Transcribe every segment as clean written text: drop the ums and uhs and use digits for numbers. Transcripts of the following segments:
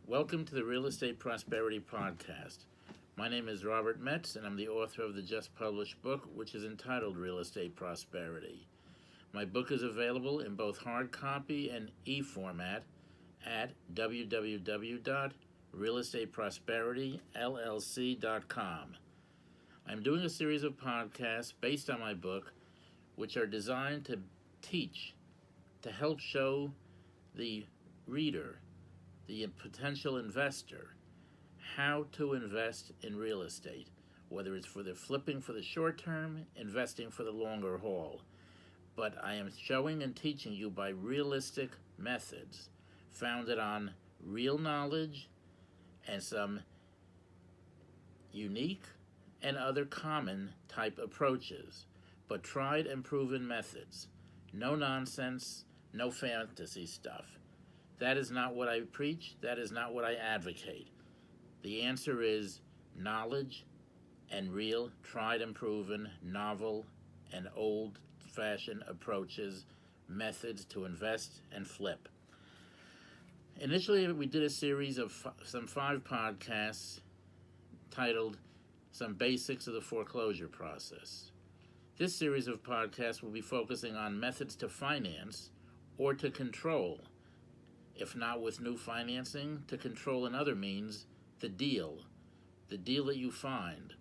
Welcome to the Real Estate Prosperity Podcast. My name is Robert Metz, and I'm the author of the just published book, which is entitled Real Estate Prosperity. My book is available in both hard copy and e-format at www.realestateprosperityllc.com. I'm doing a series of podcasts based on my book, which are designed to teach, to help show the reader, the potential investor, how to invest in real estate, whether it's for the flipping for the short term, investing for the longer haul. But I am showing and teaching you by realistic methods founded on real knowledge and some unique and other common type approaches, but tried and proven methods. No nonsense, no fantasy stuff. That is not what I preach. That is not what I advocate. The answer is knowledge and real, tried and proven, novel and old-fashioned approaches, methods to invest and flip. Initially, we did a series of some 5 podcasts titled Some Basics of the Foreclosure Process. This series of podcasts will be focusing on methods to finance or to control, if not with new financing, to control in other means, the deal that you find.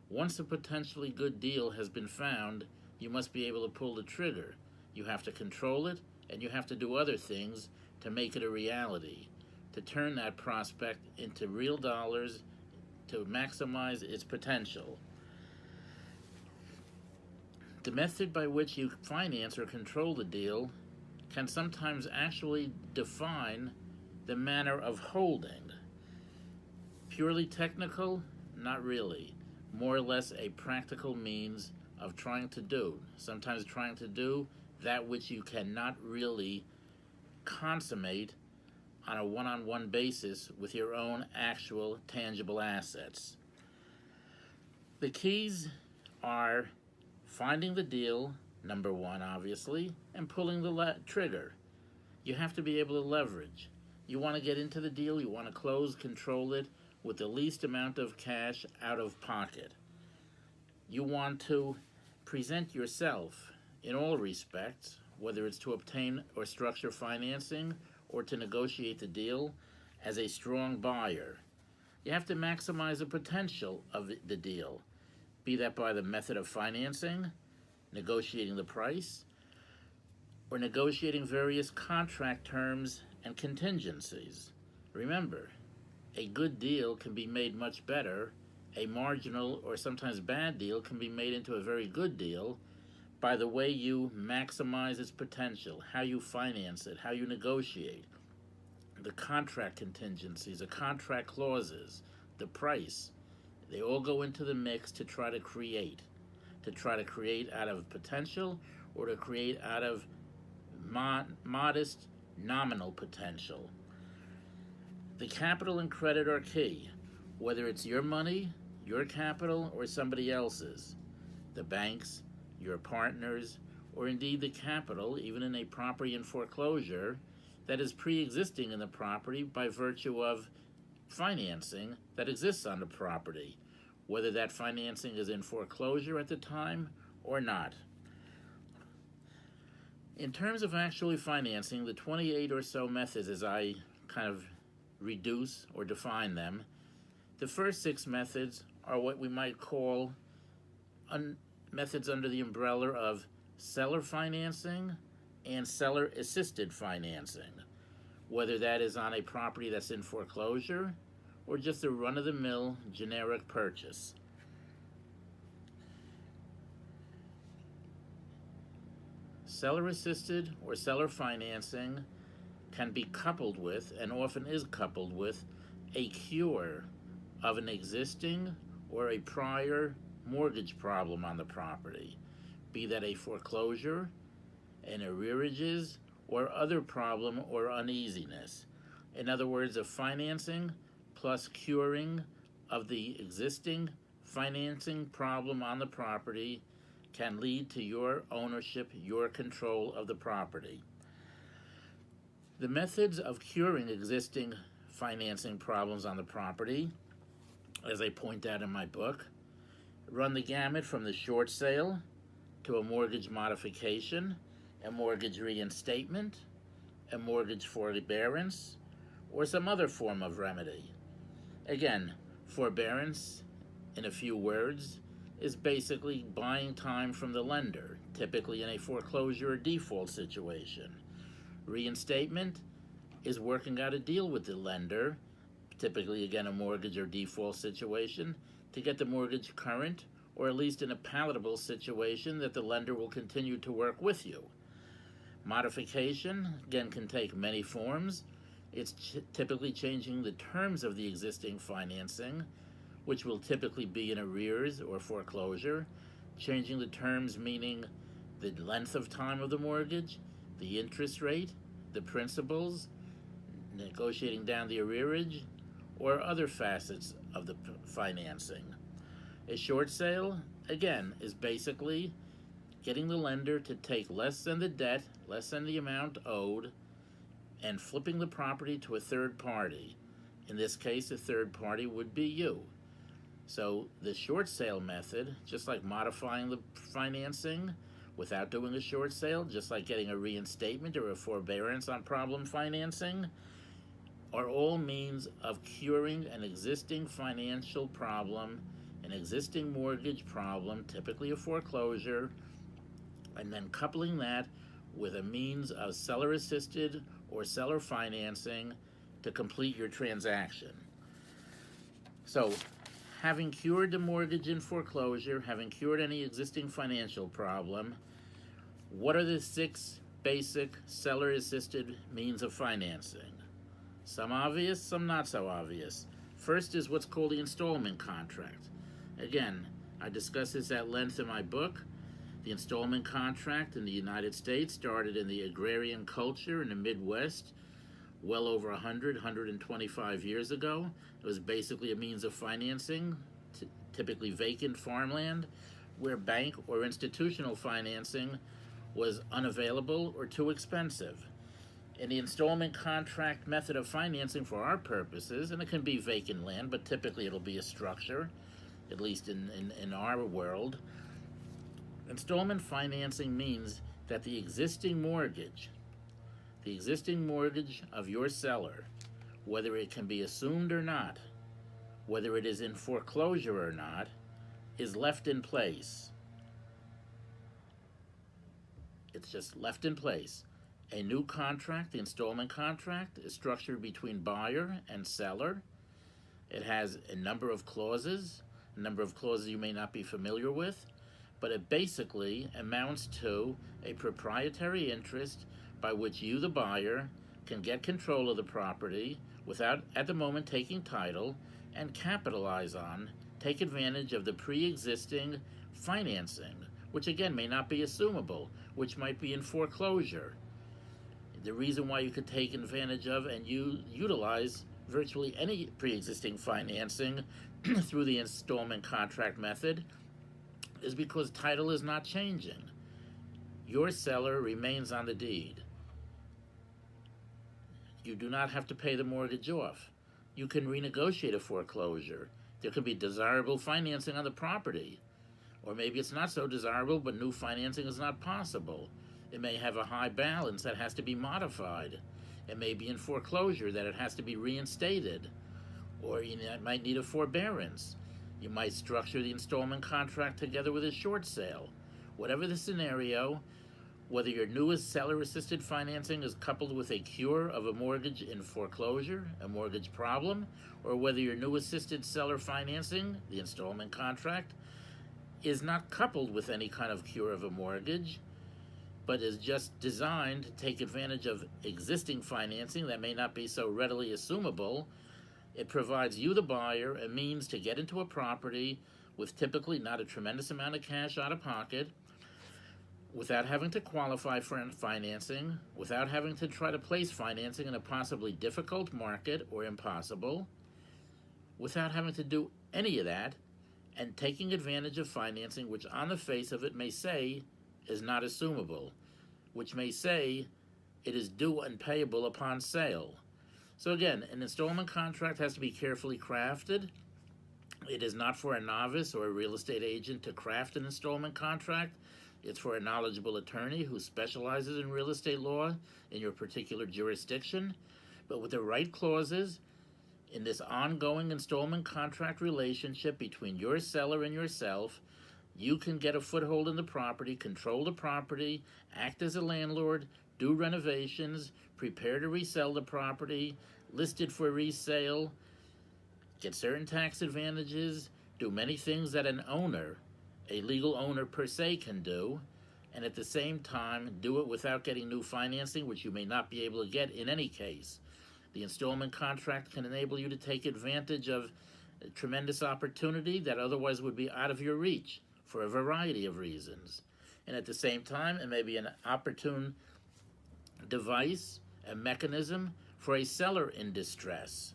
Once a potentially good deal has been found, you must be able to pull the trigger. You have to control it, and you have to do other things to make it a reality, to turn that prospect into real dollars, to maximize its potential. The method by which you finance or control the deal can sometimes actually define the manner of holding. Purely technical? Not really. More or less a practical means of sometimes trying to do that which you cannot really consummate on a one-on-one basis with your own actual tangible assets. The keys are finding the deal, number one, obviously, and pulling the trigger. You have to be able to leverage. You want to get into the deal, you want to close, control it with the least amount of cash out of pocket. You want to present yourself in all respects, whether it's to obtain or structure financing or to negotiate the deal, as a strong buyer. You have to maximize the potential of the deal, be that by the method of financing, negotiating the price, or negotiating various contract terms and contingencies. Remember, a good deal can be made much better. A marginal or sometimes bad deal can be made into a very good deal by the way you maximize its potential, how you finance it, how you negotiate, the contract contingencies, the contract clauses, the price. They all go into the mix to try to create out of potential or to create out of modest nominal potential. The capital and credit are key, whether it's your money, your capital, or somebody else's. The banks, your partners, or indeed the capital, even in a property in foreclosure, that is pre-existing in the property by virtue of financing that exists on the property, whether that financing is in foreclosure at the time or not. In terms of actually financing, the 28 or so methods, as I kind of reduce or define them, the first 6 methods are what we might call methods under the umbrella of seller financing and seller-assisted financing, whether that is on a property that's in foreclosure or just a run-of-the-mill generic purchase. Seller-assisted or seller financing can be coupled with, and often is coupled with, a cure of an existing or a prior mortgage problem on the property, be that a foreclosure, an arrearages, or other problem or uneasiness. In other words, a financing plus curing of the existing financing problem on the property can lead to your ownership, your control of the property. The methods of curing existing financing problems on the property, as I point out in my book, run the gamut from the short sale to a mortgage modification, a mortgage reinstatement, a mortgage forbearance, or some other form of remedy. Again, forbearance, in a few words, is basically buying time from the lender, typically in a foreclosure or default situation. Reinstatement is working out a deal with the lender, typically again a mortgage or default situation, to get the mortgage current, or at least in a palatable situation that the lender will continue to work with you. Modification, again, can take many forms. It's typically changing the terms of the existing financing, which will typically be in arrears or foreclosure. Changing the terms meaning the length of time of the mortgage, the interest rate, the principals, negotiating down the arrearage, or other facets of the financing. A short sale, again, is basically getting the lender to take less than the debt, less than the amount owed, and flipping the property to a third party. In this case, a third party would be you. So the short sale method, just like modifying the financing without doing a short sale, just like getting a reinstatement or a forbearance on problem financing, are all means of curing an existing financial problem, an existing mortgage problem, typically a foreclosure, and then coupling that with a means of seller-assisted or seller financing to complete your transaction. So, having cured the mortgage in foreclosure, having cured any existing financial problem, what are the 6 basic seller-assisted means of financing? Some obvious, some not so obvious. First is what's called the installment contract. Again, I discuss this at length in my book. The installment contract in the United States started in the agrarian culture in the Midwest well over 125 years ago. It was basically a means of financing, typically vacant farmland, where bank or institutional financing was unavailable or too expensive. In the installment contract method of financing for our purposes, and it can be vacant land, but typically it'll be a structure, at least in our world, installment financing means that the existing mortgage of your seller, whether it can be assumed or not, whether it is in foreclosure or not, is left in place. It's just left in place. A new contract, the installment contract, is structured between buyer and seller. It has a number of clauses you may not be familiar with, but it basically amounts to a proprietary interest by which you, the buyer, can get control of the property without, at the moment, taking title and capitalize on, take advantage of the pre-existing financing, which again may not be assumable, which might be in foreclosure. The reason why you could take advantage of and utilize virtually any pre-existing financing through the installment contract method is because title is not changing. Your seller remains on the deed. You do not have to pay the mortgage off. You can renegotiate a foreclosure. There could be desirable financing on the property. Or maybe it's not so desirable, but new financing is not possible. It may have a high balance that has to be modified. It may be in foreclosure that it has to be reinstated. Or you might need a forbearance. You might structure the installment contract together with a short sale. Whatever the scenario, whether your newest seller-assisted financing is coupled with a cure of a mortgage in foreclosure, a mortgage problem, or whether your new assisted seller financing, the installment contract, is not coupled with any kind of cure of a mortgage, but is just designed to take advantage of existing financing that may not be so readily assumable. It provides you, the buyer, a means to get into a property with typically not a tremendous amount of cash out of pocket, without having to qualify for financing, without having to try to place financing in a possibly difficult market or impossible, without having to do any of that, and taking advantage of financing which on the face of it may say is not assumable, which may say it is due and payable upon sale. So again, an installment contract has to be carefully crafted. It is not for a novice or a real estate agent to craft an installment contract. It's for a knowledgeable attorney who specializes in real estate law in your particular jurisdiction. But with the right clauses in this ongoing installment contract relationship between your seller and yourself, you can get a foothold in the property, control the property, act as a landlord, do renovations, prepare to resell the property, list it for resale, get certain tax advantages, do many things that an owner, a legal owner per se, can do, and at the same time do it without getting new financing, which you may not be able to get in any case. The installment contract can enable you to take advantage of a tremendous opportunity that otherwise would be out of your reach for a variety of reasons. And at the same time, it may be an opportune device, a mechanism for a seller in distress.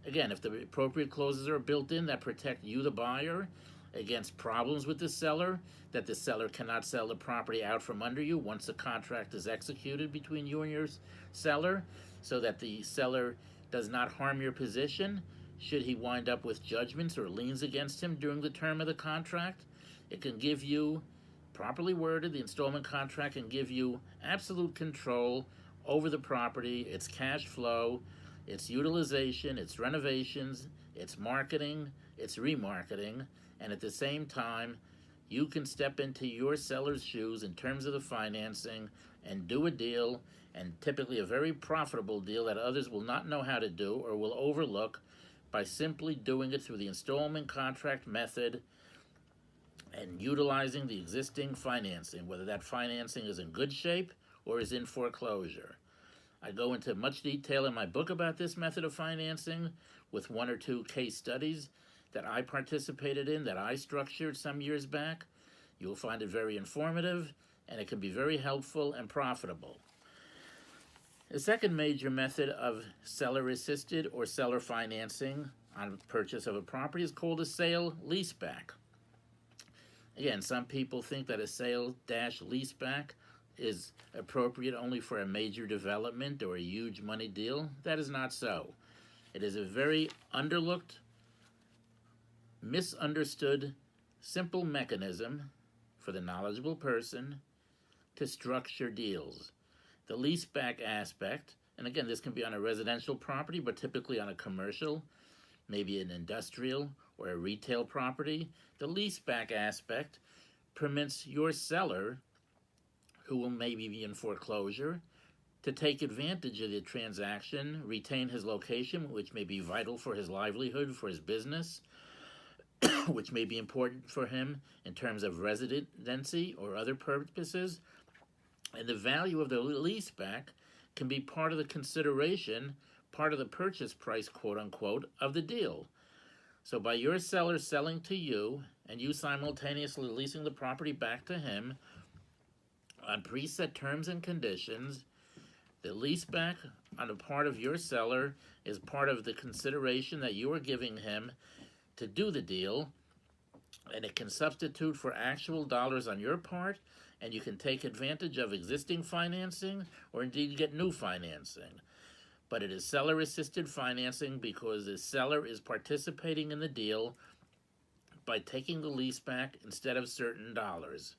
Again, if the appropriate clauses are built in that protect you, the buyer, against problems with the seller, that the seller cannot sell the property out from under you once the contract is executed between you and your seller, so that the seller does not harm your position should he wind up with judgments or liens against him during the term of the contract. It can give you, properly worded, the installment contract can give you absolute control over the property, its cash flow, its utilization, its renovations, its marketing, its remarketing, and at the same time, you can step into your seller's shoes in terms of the financing and do a deal, and typically a very profitable deal that others will not know how to do or will overlook, by simply doing it through the installment contract method and utilizing the existing financing, whether that financing is in good shape or is in foreclosure. I go into much detail in my book about this method of financing with 1 or 2 case studies that I participated in, that I structured some years back. You'll find it very informative, and it can be very helpful and profitable. The second major method of seller-assisted or seller financing on purchase of a property is called a sale-leaseback. Again, some people think that a sale-leaseback is appropriate only for a major development or a huge money deal. That is not so. It is a very underlooked, misunderstood, simple mechanism for the knowledgeable person to structure deals. The leaseback aspect, and again, this can be on a residential property, but typically on a commercial, maybe an industrial or a retail property. The leaseback aspect permits your seller, who will maybe be in foreclosure, to take advantage of the transaction, retain his location, which may be vital for his livelihood, for his business, which may be important for him in terms of residency or other purposes. And the value of the leaseback can be part of the consideration, part of the purchase price, quote unquote, of the deal. So by your seller selling to you and you simultaneously leasing the property back to him on preset terms and conditions, the leaseback on the part of your seller is part of the consideration that you are giving him to do the deal, and it can substitute for actual dollars on your part, and you can take advantage of existing financing or indeed get new financing. But it is seller-assisted financing because the seller is participating in the deal by taking the lease back instead of certain dollars.